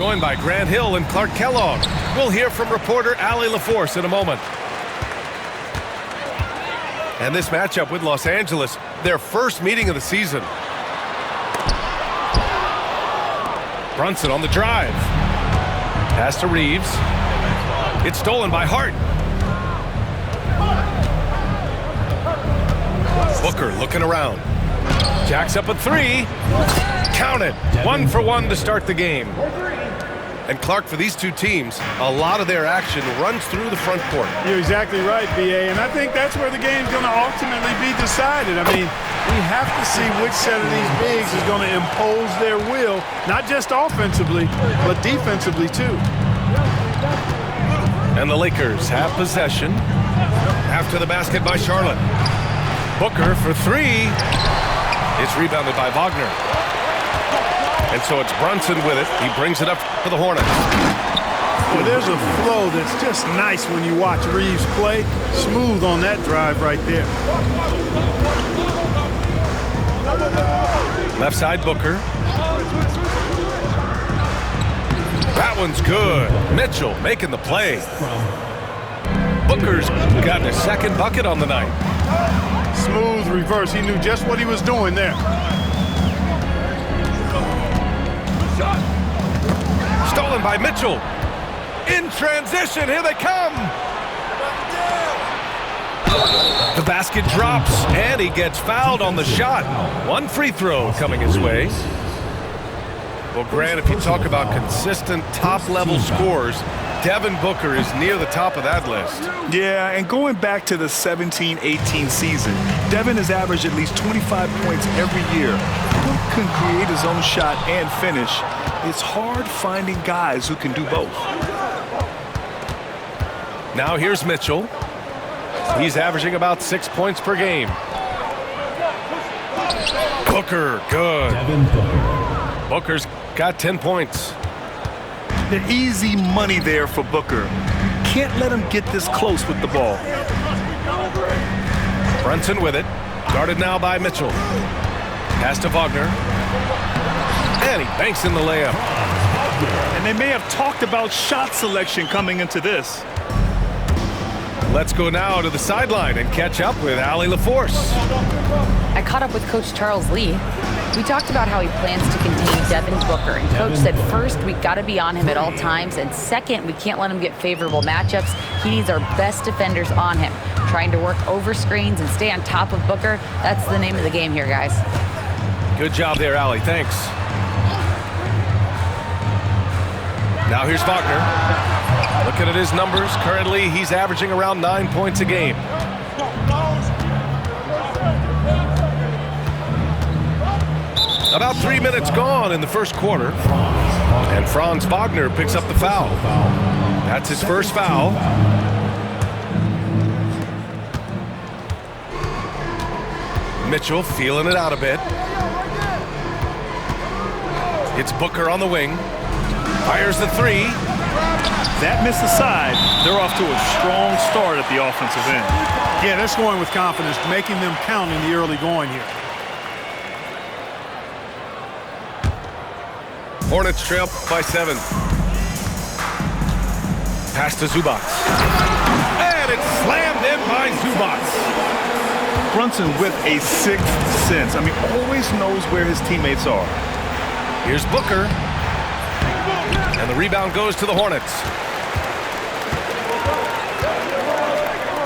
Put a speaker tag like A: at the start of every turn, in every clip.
A: Joined by Grant Hill and Clark Kellogg. We'll hear from reporter Allie LaForce in a moment. And this matchup with Los Angeles, their first meeting of the season. Brunson on the drive. Pass to Reeves. It's stolen by Hart. Booker looking around. Jacks up a three. Count it. 1 for 1 to start the game. And Clark, for these two teams, a lot of their action runs through the front court.
B: You're exactly right, B.A., and I think that's where the game's going to ultimately be decided. I mean, we have to see which set of these bigs is going to impose their will, not just offensively, but defensively, too.
A: And the Lakers have possession after the basket by Charlotte. Booker for three. It's rebounded by Wagner. And so it's Brunson with it. He brings it up for the Hornets.
B: Well, there's a flow that's just nice when you watch Reeves play. Smooth on that drive right there.
A: Left side, Booker. That one's good. Mitchell making the play. Booker's gotten a second bucket on the night.
B: Smooth reverse. He knew just what he was doing there.
A: Stolen by Mitchell. In transition, here they come. The basket drops, and he gets fouled on the shot. One free throw coming his way. Well, Grant, if you talk about consistent top-level scores, Devin Booker is near the top of that list.
C: Yeah, and going back to the 17-18 season, Devin has averaged at least 25 points every year. Who can create his own shot and finish? It's hard finding guys who can do both.
A: Now here's Mitchell. He's averaging about 6 points per game. Booker, good. Booker's got 10 points.
C: The easy money there for Booker. Can't let him get this close with the ball.
A: Brunson with it. Guarded now by Mitchell. Pass to Wagner. And he banks in the layup.
C: And they may have talked about shot selection coming into this.
A: Let's go now to the sideline and catch up with Allie LaForce.
D: I caught up with Coach Charles Lee. We talked about how he plans to contain Devin Booker. And Coach said, first, we got to be on him at all times. And second, we can't let him get favorable matchups. He needs our best defenders on him. Trying to work over screens and stay on top of Booker. That's the name of the game here, guys.
A: Good job there, Allie. Thanks. Now here's Wagner. Looking at his numbers, currently he's averaging around 9 points a game. About 3 minutes gone in the first quarter. And Franz Wagner picks up the foul. That's his first foul. Mitchell feeling it out a bit. It's Booker on the wing. Fires the three.
C: That missed aside. They're off to a strong start at the offensive end.
B: Yeah, they're scoring with confidence, making them count in the early going here.
A: Hornets trail by 7. Pass to Zubac. And it's slammed in by Zubac.
C: Brunson with a sixth sense. I mean, always knows where his teammates are.
A: Here's Booker. And the rebound goes to the Hornets.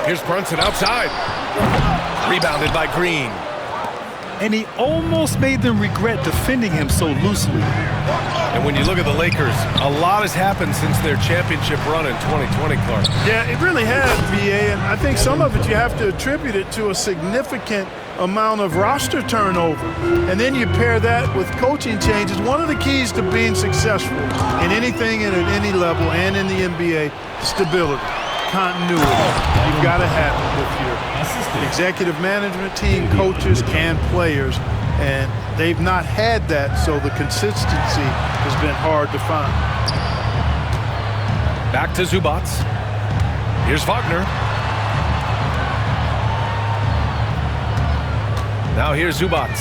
A: Here's Brunson outside. Rebounded by Green.
C: And he almost made them regret defending him so loosely.
A: And when you look at the Lakers, a lot has happened since their championship run in 2020, Clark.
B: Yeah, it really has, B.A., and I think some of it you have to attribute it to a significant amount of roster turnover. And then you pair that with coaching changes. One of the keys to being successful in anything and at any level and in the NBA, stability, continuity. You've got to have it with your executive management team, coaches, and players. And they've not had that, so the consistency has been hard to find.
A: Back to Zubac. Here's Wagner. Now here's Zubac.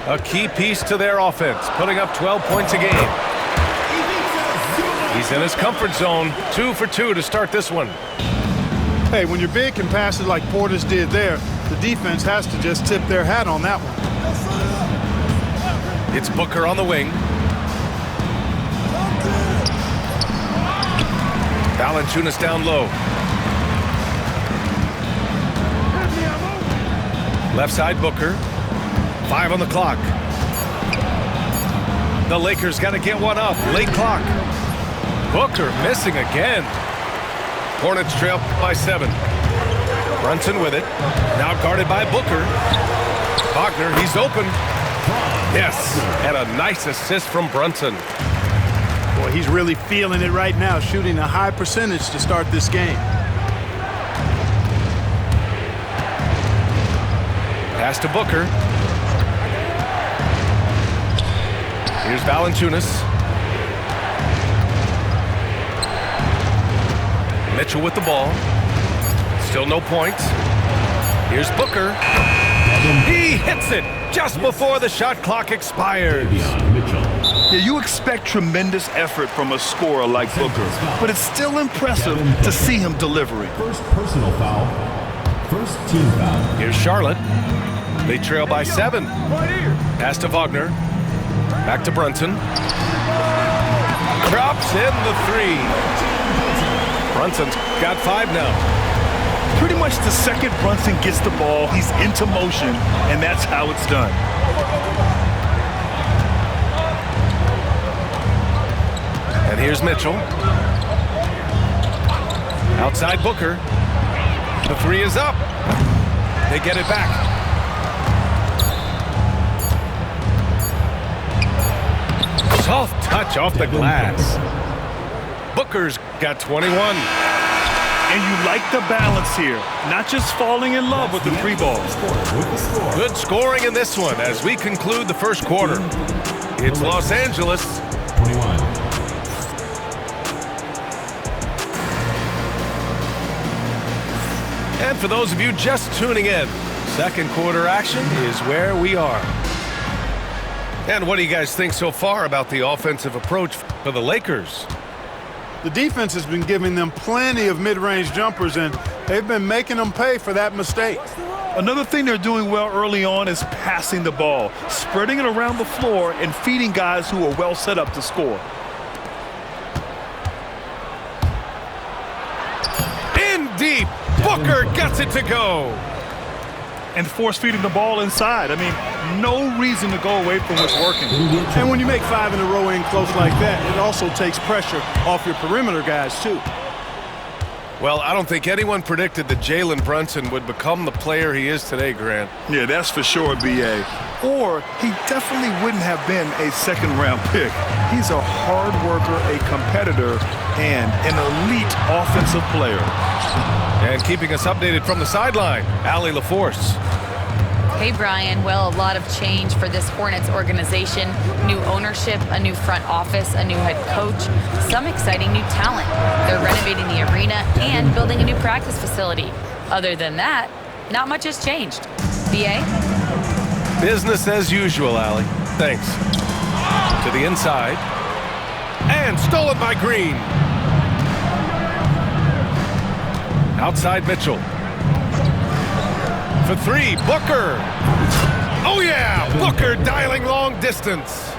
A: A key piece to their offense, putting up 12 points a game. He's in his comfort zone. 2 for 2 to start this one.
B: Hey, when you're big and passes like Portis did there, the defense has to just tip their hat on that one.
A: It's Booker on the wing. Valanciunas down low. Left side Booker. 5 on the clock. The Lakers got to get one up. Late clock. Booker missing again. Hornets trail by 7. Brunson with it. Now guarded by Booker. Wagner, he's open. Yes, and a nice assist from Brunson.
B: Boy, he's really feeling it right now, shooting a high percentage to start this game.
A: Pass to Booker. Here's Valanciunas. Mitchell with the ball. Still no points. Here's Booker. He hits it just before the shot clock expires.
C: Yeah, you expect tremendous effort from a scorer like Booker, but it's still impressive to see him delivering.
E: First personal foul. First team foul.
A: Here's Charlotte. They trail by 7. Pass to Wagner. Back to Brunson. Drops in the 3. Brunson's got 5 now.
C: Pretty much the second Brunson gets the ball, he's into motion, and that's how it's done.
A: And here's Mitchell. Outside Booker. The 3 is up. They get it back. Soft touch off the glass. Booker's got 21.
C: And you like the balance here, not just falling in love with the 3 ball.
A: Good scoring in this one as we conclude the first quarter. It's Los Angeles.
E: 21.
A: And for those of you just tuning in, second quarter action is where we are. And what do you guys think so far about the offensive approach for the Lakers?
B: The defense has been giving them plenty of mid-range jumpers, and they've been making them pay for that mistake.
C: Another thing they're doing well early on is passing the ball, spreading it around the floor and feeding guys who are well set up to score.
A: In deep, Booker gets it to go.
C: And force-feeding the ball inside. I mean, no reason to go away from what's working.
B: And when you make 5 in a row in close like that, it also takes pressure off your perimeter guys, too.
A: Well, I don't think anyone predicted that Jalen Brunson would become the player he is today, Grant.
C: Yeah, that's for sure, B.A. Or he definitely wouldn't have been a second-round pick. He's a hard worker, a competitor, and an elite offensive player.
A: And keeping us updated from the sideline, Allie LaForce.
D: Hey, Brian. Well, a lot of change for this Hornets organization. New ownership, a new front office, a new head coach, some exciting new talent. They're renovating the arena and building a new practice facility. Other than that, not much has changed. B.A.?
A: Business as usual, Allie. Thanks. To the inside. And stolen by Green. Outside Mitchell. For 3, Booker. Oh yeah, Booker dialing long distance.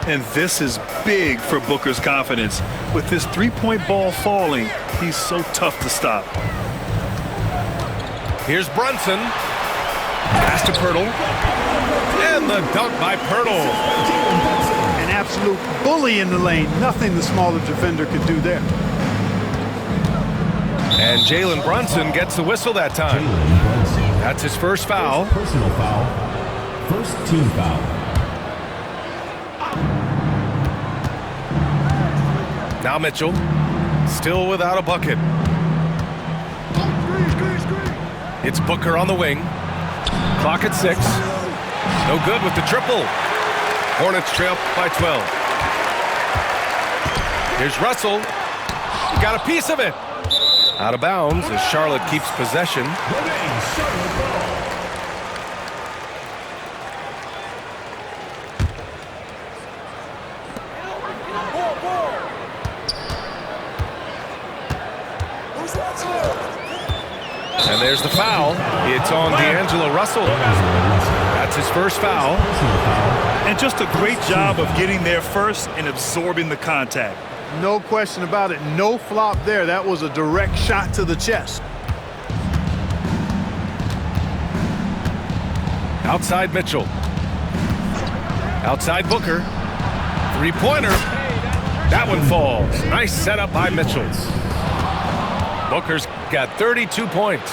C: And this is big for Booker's confidence. With this three-point ball falling, he's so tough to stop.
A: Here's Brunson. Pass to Pirtle. And the dunk by Pirtle.
B: An absolute bully in the lane. Nothing the smaller defender could do there.
A: And Jalen Brunson gets the whistle that time. That's his first foul.
E: Personal foul. First team foul.
A: Now Mitchell, still without a bucket. It's Booker on the wing. Clock at 6. No good with the triple. Hornets trail by 12. Here's Russell. He got a piece of it. Out of bounds as Charlotte keeps possession. And there's the foul. It's on D'Angelo Russell. That's his first foul.
C: And just a great job of getting there first and absorbing the contact.
B: No question about it. No flop there. That was a direct shot to the chest.
A: Outside Mitchell. Outside Booker. Three-pointer. That one falls. Nice setup by Mitchell. Booker's got 32 points.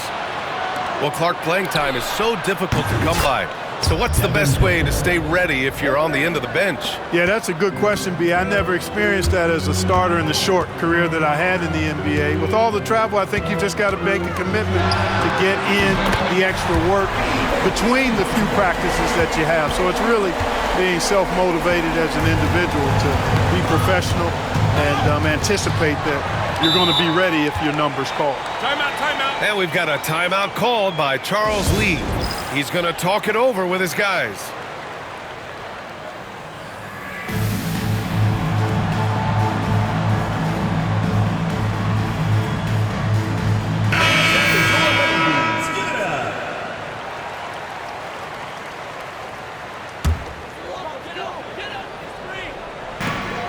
A: Well, Clark, playing time is so difficult to come by. So what's the best way to stay ready if you're on the end of the bench?
B: Yeah, that's a good question, B. I never experienced that as a starter in the short career that I had in the NBA. With all the travel, I think you've just got to make a commitment to get in the extra work between the few practices that you have. So it's really being self-motivated as an individual to be professional and anticipate that you're going to be ready if your number's called.
A: Timeout, timeout. And we've got a timeout called by Charles Lee. He's going to talk it over with his guys.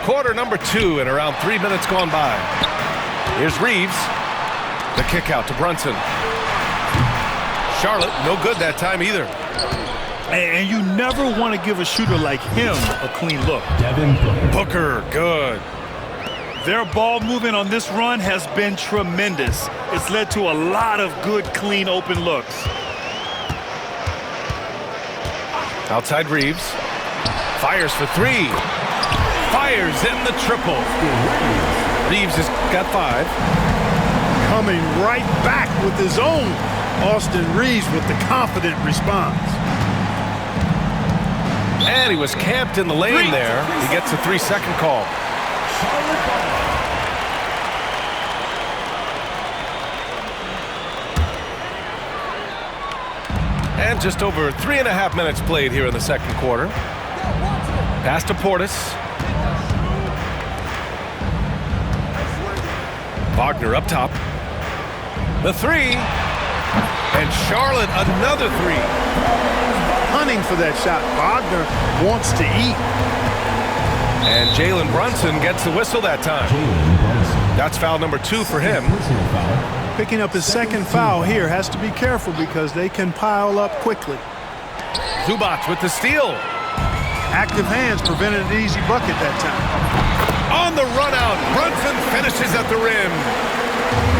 A: Quarter number 2 and around 3 minutes gone by. Here's Reeves. The kick out to Brunson. Charlotte, no good that time either.
C: And you never want to give a shooter like him a clean look.
E: Devin
A: Booker, good.
C: Their ball movement on this run has been tremendous. It's led to a lot of good, clean, open looks.
A: Outside Reeves. Fires for 3. Fires in the triple. Reeves has got 5.
B: Coming right back with his own. Austin Reeves with the confident response.
A: And he was camped in the lane there. He gets a 3-second call. And just over 3.5 minutes played here in the second quarter. Pass to Portis. Wagner up top. The 3. And Charlotte another 3.
B: Hunting for that shot. Wagner wants to eat.
A: And Jalen Brunson gets the whistle that time. That's foul number 2 for him.
B: Picking up his second foul here. Has to be careful because they can pile up quickly.
A: Zubac with the steal.
B: Active hands prevented an easy bucket that time.
A: On the run out, Brunson finishes at the rim.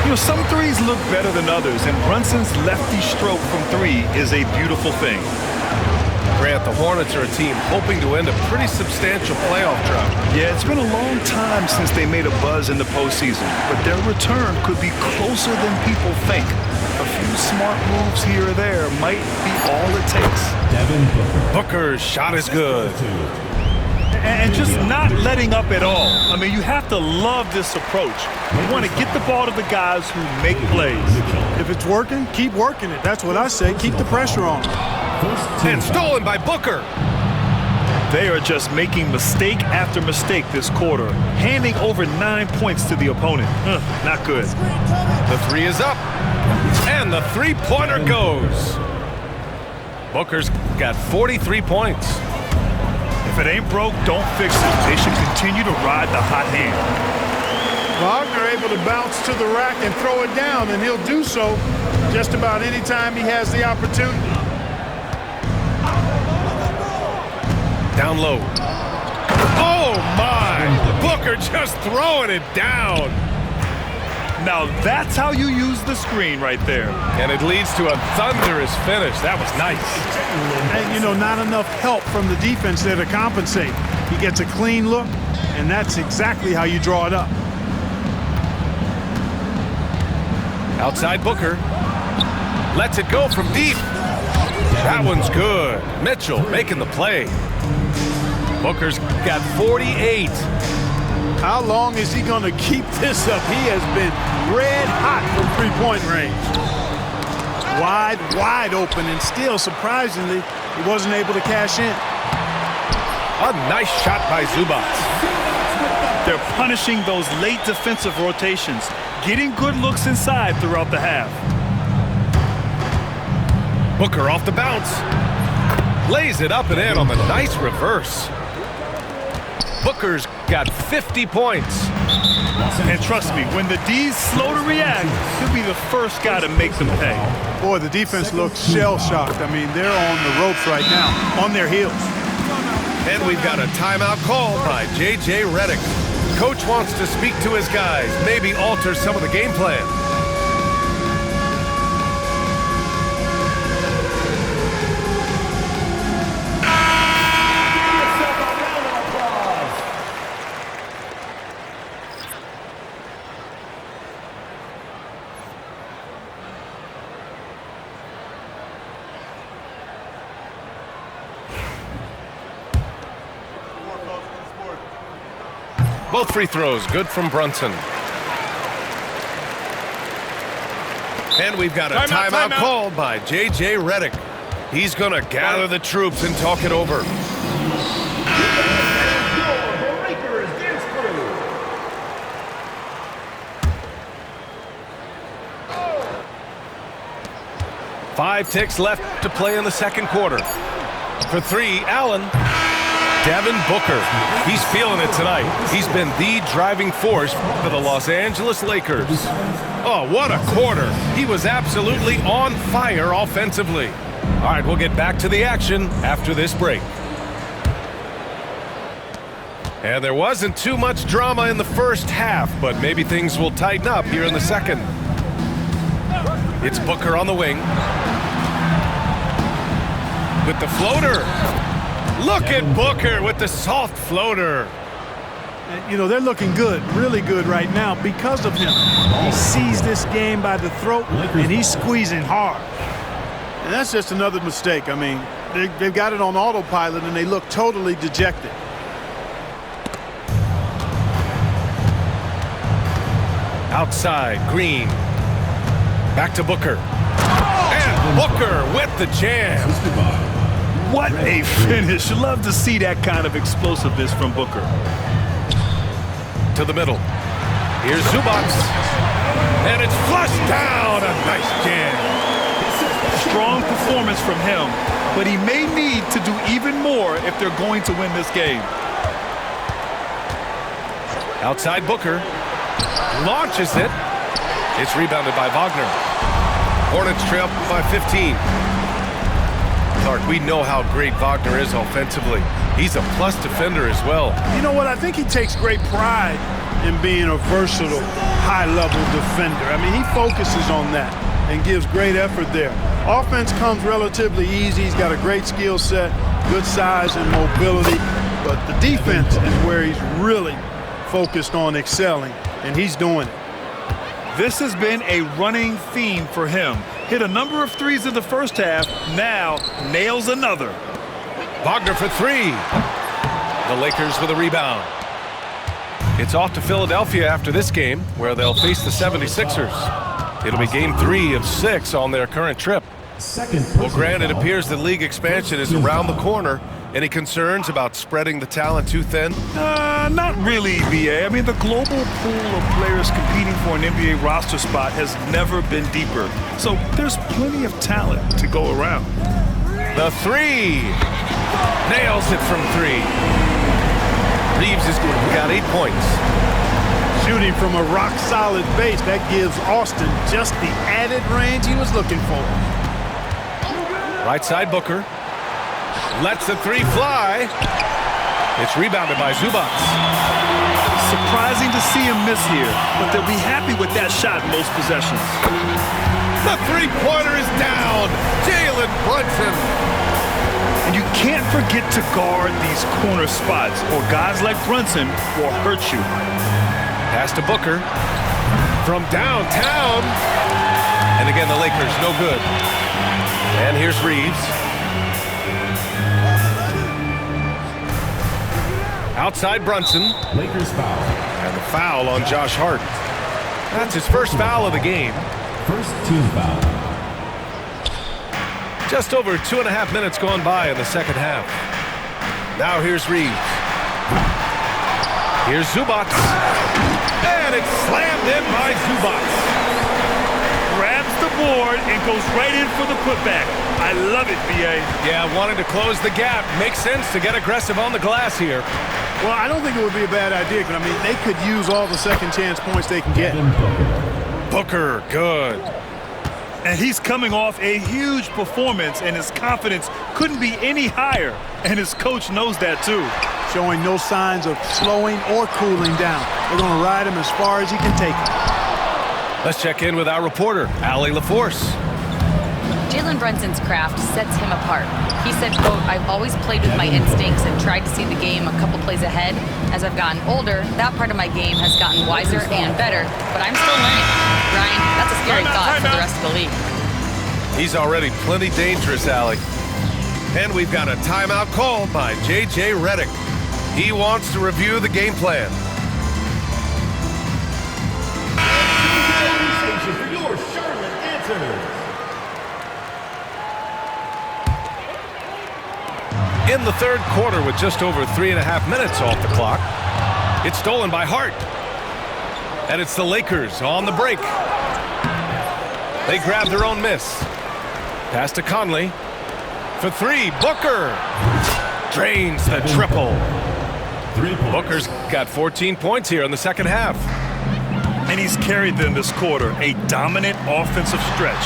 C: You know, some threes look better than others, and Brunson's lefty stroke from 3 is a beautiful thing.
A: Grant, the Hornets are a team hoping to end a pretty substantial playoff drought.
C: Yeah, it's been a long time since they made a buzz in the postseason, but their return could be closer than people think. A few smart moves here or there might be all it takes.
E: Devin
A: Booker's shot is good.
C: And just not letting up at all. I mean, you have to love this approach. You want to get the ball to the guys who make plays.
B: If it's working, keep working it. That's what I say. Keep the pressure on.
A: And stolen by Booker.
C: They are just making mistake after mistake this quarter, handing over 9 points to the opponent. Not good.
A: The 3 is up. And the three-pointer goes. Booker's got 43 points.
C: If it ain't broke, don't fix it. They should continue to ride the hot hand.
B: Wagner able to bounce to the rack and throw it down, and he'll do so just about any time he has the opportunity.
A: Down low. Oh, my. Booker just throwing it down.
C: Now that's how you use the screen right there.
A: And it leads to a thunderous finish. That was nice.
B: And, you know, not enough help from the defense there to compensate. He gets a clean look, and that's exactly how you draw it up.
A: Outside Booker. Lets it go from deep. That one's good. Mitchell making the play. Booker's got 48.
B: How long is he going to keep this up? He has been red hot from three-point range. Wide open, and still, surprisingly, he wasn't able to cash in.
A: A nice shot by Zubac.
C: They're punishing those late defensive rotations, getting good looks inside throughout the half.
A: Booker off the bounce. Lays it up and in on the nice reverse. Booker's got 50 points.
C: And trust me, when the D's slow to react, he'll be the first guy to make them pay.
B: Boy, the defense looks shell-shocked. I mean, they're on the ropes right now, on their heels.
A: And we've got a timeout call by J.J. Redick. Coach wants to speak to his guys, maybe alter some of the game plan. Both free throws good from Brunson. And we've got a timeout called by J.J. Redick. He's going to gather the troops and talk it over. Five ticks left to play in the second quarter. For three, Allen. Devin Booker, he's feeling it tonight. He's been the driving force for the Los Angeles Lakers. Oh, what a quarter. He was absolutely on fire offensively. All right, we'll get back to the action after this break. And there wasn't too much drama in the first half, but maybe things will tighten up here in the second. It's Booker on the wing. With the floater. Look at Booker with the soft floater.
B: You know, they're looking good, really good right now because of him. He sees this game by the throat, and he's squeezing hard. And that's just another mistake. I mean, they've got it on autopilot, and they look totally dejected.
A: Outside, Green. Back to Booker. And Booker with the jam.
C: What a finish. Love to see that kind of explosiveness from Booker.
A: To the middle. Here's Zubac. And it's flushed down. A nice jam.
C: Strong performance from him, but he may need to do even more if they're going to win this game.
A: Outside Booker. Launches it. It's rebounded by Wagner. Hornets trail by 15. Clark, we know how great Wagner is offensively. He's a plus defender as well.
B: You know what? I think he takes great pride in being a versatile, high-level defender. I mean, he focuses on that and gives great effort there. Offense comes relatively easy. He's got a great skill set, good size and mobility. But the defense is where he's really focused on excelling, and he's doing it.
C: This has been a running theme for him. Hit a number of threes in the first half, now nails another.
A: Wagner for three. The Lakers with a rebound. It's off to Philadelphia after this game, where they'll face the 76ers. It'll be game 3 of 6 on their current trip. Well, Grant, it appears that league expansion is around the corner. Any concerns about spreading the talent too thin?
C: Not really, BA. I mean, the global pool of players competing for an NBA roster spot has never been deeper. So there's plenty of talent to go around.
A: The three. Nails it from 3. Reeves has got 8 points.
B: Shooting from a rock-solid base, that gives Austin just the added range he was looking for.
A: Right side Booker. Lets the 3 fly. It's rebounded by Zubac.
C: Surprising to see him miss here, but they'll be happy with that shot most possessions.
A: The three-pointer is down. Jalen Brunson.
C: And you can't forget to guard these corner spots, or guys like Brunson will hurt you.
A: Pass to Booker. From downtown. And again, the Lakers no good. And here's Reeves. Outside Brunson.
E: Lakers foul.
A: And the foul on Josh Hart. That's his first foul of the game.
E: First team foul.
A: Just over 2.5 minutes gone by in the second half. Now here's Reeves. Here's Zubac. And it's slammed in by Zubac.
C: Grabs grabs the board and goes right in for the putback. I love it, B.A.
A: Yeah, wanting to close the gap. Makes sense to get aggressive on the glass here.
B: Well, I don't think it would be a bad idea, because, I mean, they could use all the second chance points they can get.
A: Booker, good.
C: And he's coming off a huge performance, and his confidence couldn't be any higher. And his coach knows that, too.
B: Showing no signs of slowing or cooling down. They're going to ride him as far as he can take him.
A: Let's check in with our reporter, Allie LaForce.
D: Jalen Brunson's craft sets him apart. He said, quote, "I've always played with my instincts and tried to see the game a couple plays ahead. As I've gotten older, that part of my game has gotten wiser and better, but I'm still learning." Ryan, that's a scary thought for the rest of the league.
A: He's already plenty dangerous, Allie. And we've got a timeout called by J.J. Redick. He wants to review the game plan.
E: For your Charlotte answers.
A: In the third quarter, with just over 3.5 minutes off the clock, it's stolen by Hart. And it's the Lakers on the break. They grab their own miss. Pass to Conley. For three, Booker. Drains the triple. Booker's got 14 points here in the second half.
C: And he's carried them this quarter, a dominant offensive stretch.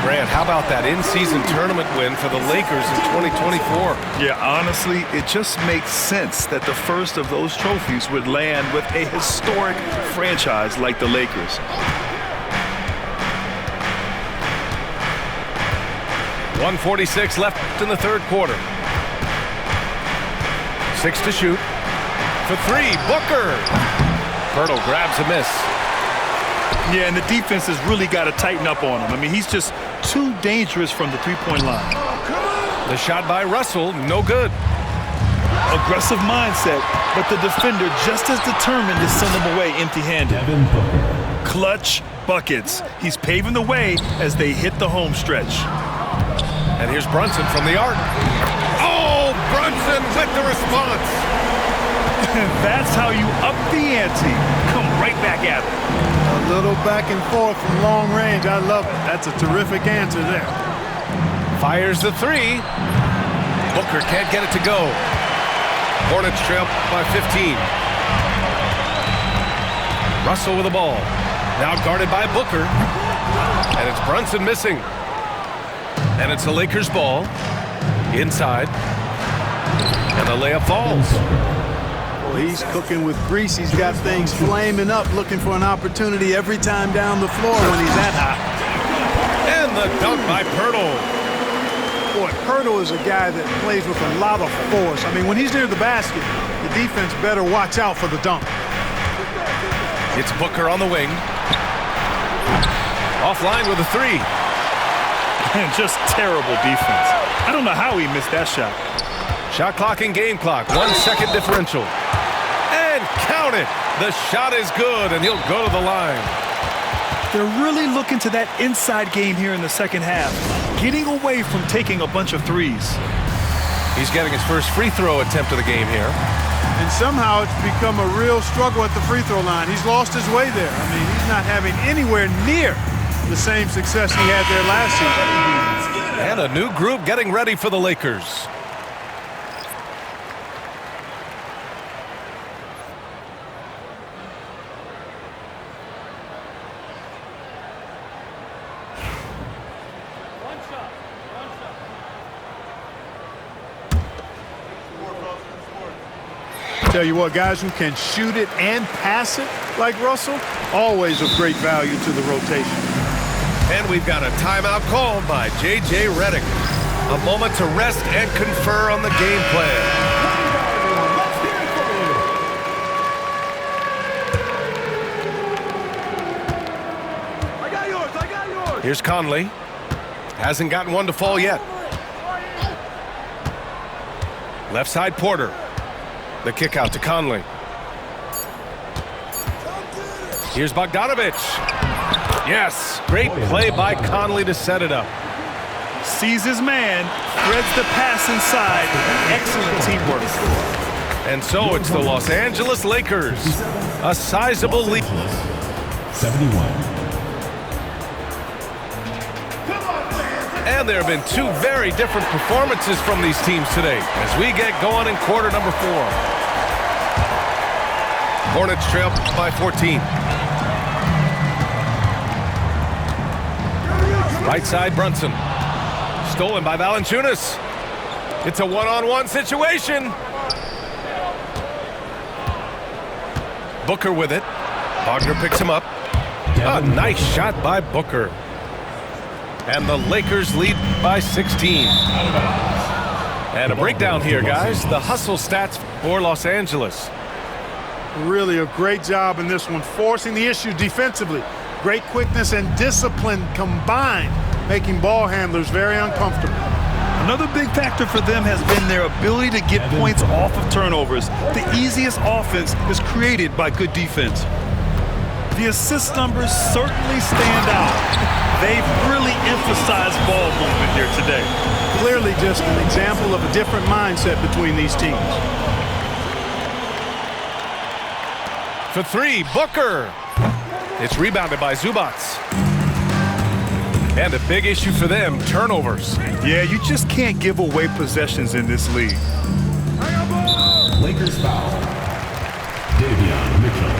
A: Grant, how about that in-season tournament win for the Lakers in 2024?
C: Yeah, honestly, it just makes sense that the first of those trophies would land with a historic franchise like the Lakers.
A: .146 left in the third quarter. 6 to shoot. For three, Booker. Pirtle grabs a miss.
C: Yeah, and the defense has really got to tighten up on him. I mean, he's just too dangerous from the three-point line.
A: The shot by Russell, no good.
C: Aggressive mindset, but the defender just as determined to send him away empty-handed. Clutch buckets. He's paving the way as they hit the home stretch.
A: And here's Brunson from the arc. Oh, Brunson with the response.
C: That's how you up the ante. Come right back at it.
B: A little back and forth from long range. I love it. That's a terrific answer there.
A: Fires the three. Booker can't get it to go. Hornets trail by 15. Russell with the ball. Now guarded by Booker. And it's Brunson missing. And it's the Lakers' ball. Inside. And the layup falls.
B: Well, he's cooking with grease. He's got things flaming up, looking for an opportunity every time down the floor when he's that hot.
A: And the dunk by Pirtle.
B: Boy, Pirtle is a guy that plays with a lot of force. I mean, when he's near the basket, the defense better watch out for the dunk.
A: It's Booker on the wing. Offline with a three.
C: And just terrible defense. I don't know how he missed that shot.
A: Shot clock and game clock. 1 second differential. And count it. The shot is good, and he'll go to the line.
C: They're really looking to that inside game here in the second half, getting away from taking a bunch of threes.
A: He's getting his first free throw attempt of the game here.
B: And somehow it's become a real struggle at the free throw line. He's lost his way there. I mean, he's not having anywhere near the same success he had there last season.
A: And a new group getting ready for the Lakers.
B: Tell you what, guys who can shoot it and pass it like Russell, always of great value to the rotation.
A: And we've got a timeout called by J.J. Redick. A moment to rest and confer on the game plan.
C: I got yours.
A: Here's Conley. Hasn't gotten one to fall yet. Left side Porter. The kick out to Conley. Here's Bogdanovich. Yes, great play by Conley to set it up.
C: Sees his man, threads the pass inside. Excellent teamwork.
A: And so it's the Los Angeles Lakers. A sizable lead.
E: 71.
A: And there have been two very different performances from these teams today as we get going in quarter number 4. Hornets trail by 14. Right side, Brunson. Stolen by Valanciunas. It's a one-on-one situation. Booker with it. Wagner picks him up. A nice shot by Booker. And the Lakers lead by 16. And a breakdown here, guys. The hustle stats for Los Angeles.
B: Really a great job in this one, forcing the issue defensively. Great quickness and discipline combined, making ball handlers very uncomfortable.
C: Another big factor for them has been their ability to get points off of turnovers. The easiest offense is created by good defense. The assist numbers certainly stand out. They've really emphasized ball movement here today.
B: Clearly just an example of a different mindset between these teams.
A: For three, Booker. It's rebounded by Zubac. And a big issue for them, turnovers.
C: Yeah, you just can't give away possessions in this league.
E: Lakers foul. Davion Mitchell.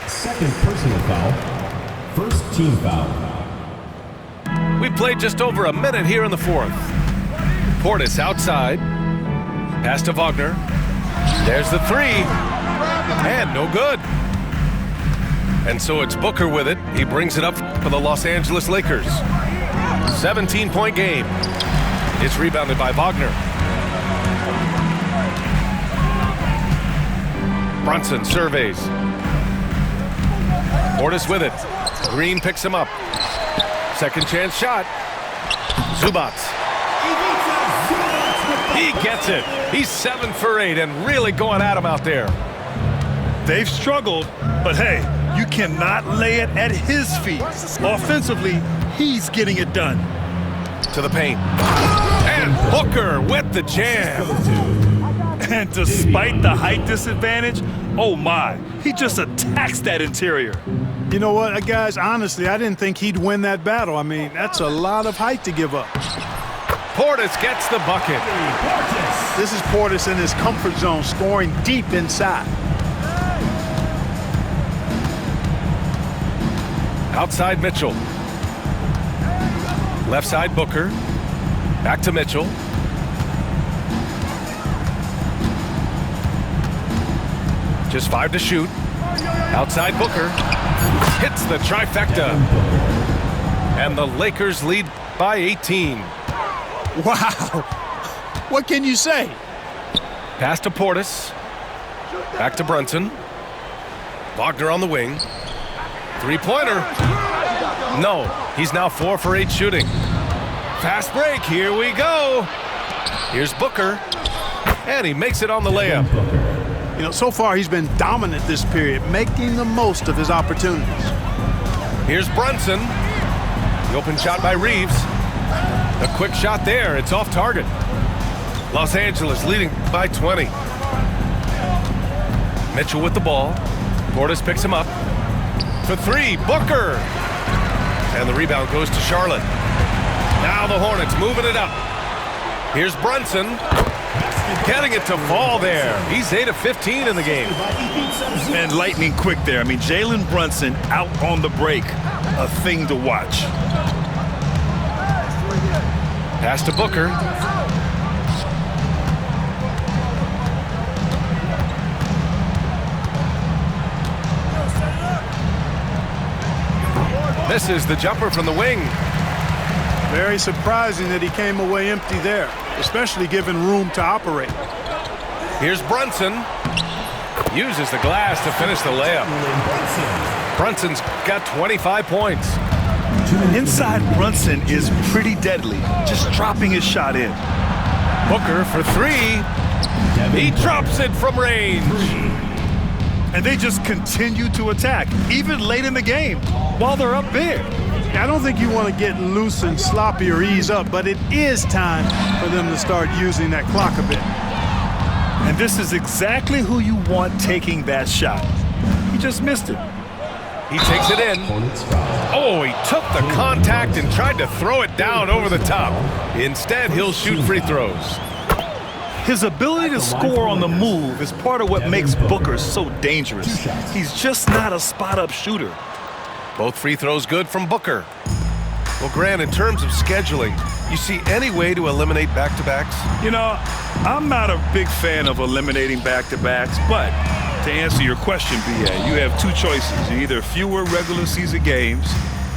E: Second personal foul. First team foul.
A: We played just over a minute here in the 4th. Portis outside. Pass to Wagner. There's the three. And no good. And so it's Booker with it. He brings it up for the Los Angeles Lakers. 17-point game. It's rebounded by Wagner. Brunson surveys. Portis with it. Green picks him up. Second chance shot. Zubac. He gets it. He's 7 for 8 and really going at him out there.
C: They've struggled, but hey, you cannot lay it at his feet. Offensively, he's getting it done.
A: To the paint. And Booker with the jam.
C: And despite the height disadvantage, oh my, he just attacks that interior.
B: You know what, guys, honestly, I didn't think he'd win that battle. I mean, that's a lot of height to give up.
A: Portis gets the bucket.
B: This is Portis in his comfort zone, scoring deep inside.
A: Outside Mitchell. Left side Booker. Back to Mitchell. Just 5 to shoot. Outside Booker. Hits the trifecta. And the Lakers lead by 18.
B: Wow. What can you say?
A: Pass to Portis. Back to Brunson. Wagner on the wing. Three-pointer. No, he's now 4 for 8 shooting. Fast break, here we go. Here's Booker, and he makes it on the layup.
B: You know, so far he's been dominant this period, making the most of his opportunities.
A: Here's Brunson. The open shot by Reeves. A quick shot there, it's off target. Los Angeles leading by 20. Mitchell with the ball. Portis picks him up. For three, Booker. And the rebound goes to Charlotte. Now the Hornets moving it up. Here's Brunson. Getting it to fall there. He's 8 of 15 in the game.
C: And lightning quick there. I mean, Jalen Brunson out on the break. A thing to watch.
A: Pass to Booker. Misses the jumper from the wing.
B: Very surprising that he came away empty there, especially given room to operate.
A: Here's Brunson. Uses the glass to finish the layup. Brunson's got 25 points.
C: Inside Brunson is pretty deadly, just dropping his shot in.
A: Booker for three. He drops it from range.
C: And they just continue to attack, even late in the game, while they're up big.
B: I don't think you want to get loose and sloppy or ease up, but it is time for them to start using that clock a bit.
C: And this is exactly who you want taking that shot. He just missed it.
A: He takes it in.
E: Hornets foul.
A: Oh, he took the contact and tried to throw it down over the top. Instead, he'll shoot free throws.
C: His ability to score on the move is part of what makes Booker so dangerous. He's just not a spot-up shooter.
A: Both free throws good from Booker. Well, Grant, in terms of scheduling, you see any way to eliminate back-to-backs?
C: You know, I'm not a big fan of eliminating back-to-backs, but to answer your question, B.A., you have two choices. Either fewer regular season games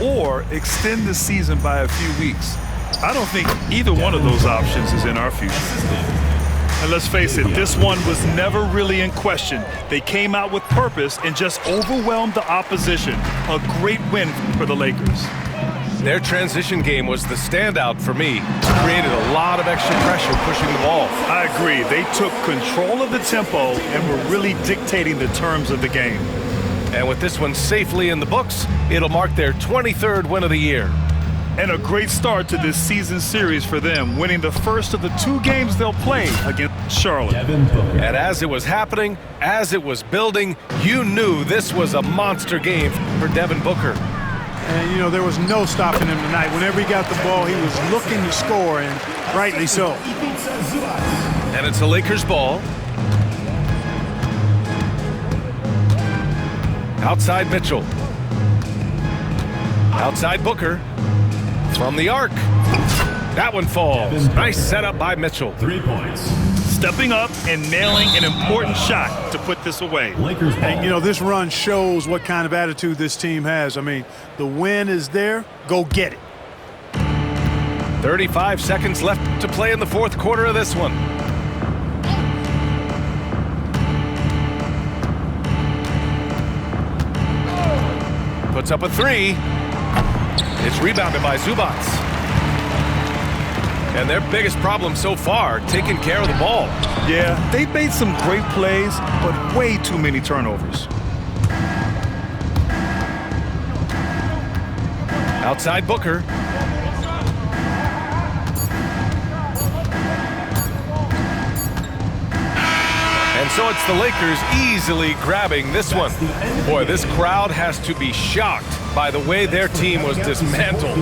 C: or extend the season by a few weeks. I don't think either one of those options is in our future. And let's face it, this one was never really in question. They came out with purpose and just overwhelmed the opposition. A great win for the Lakers.
A: Their transition game was the standout for me. Created a lot of extra pressure pushing the ball.
C: I agree. They took control of the tempo and were really dictating the terms of the game.
A: And with this one safely in the books, it'll mark their 23rd win of the year.
C: And a great start to this season series for them, winning the first of the 2 games they'll play against Charlotte.
E: Devin Booker.
A: And as it was happening, as it was building, you knew this was a monster game for Devin Booker.
B: And, you know, there was no stopping him tonight. Whenever he got the ball, he was looking to score, and rightly so.
A: And it's a Lakers ball. Outside Mitchell. Outside Booker. From the arc. That one falls. Nice setup by Mitchell.
E: 3 points.
C: Stepping up and nailing an important shot to put this away.
E: Lakers ball.
B: And, you know, this run shows what kind of attitude this team has. I mean, the win is there. Go get it.
A: 35 seconds left to play in the fourth quarter of this one. Puts up a 3. It's rebounded by Zubac. And their biggest problem so far, taking care of the ball.
C: Yeah, they've made some great plays, but way too many turnovers.
A: Outside Booker. And so it's the Lakers easily grabbing this one. Boy, this crowd has to be shocked by the way their team was dismantled.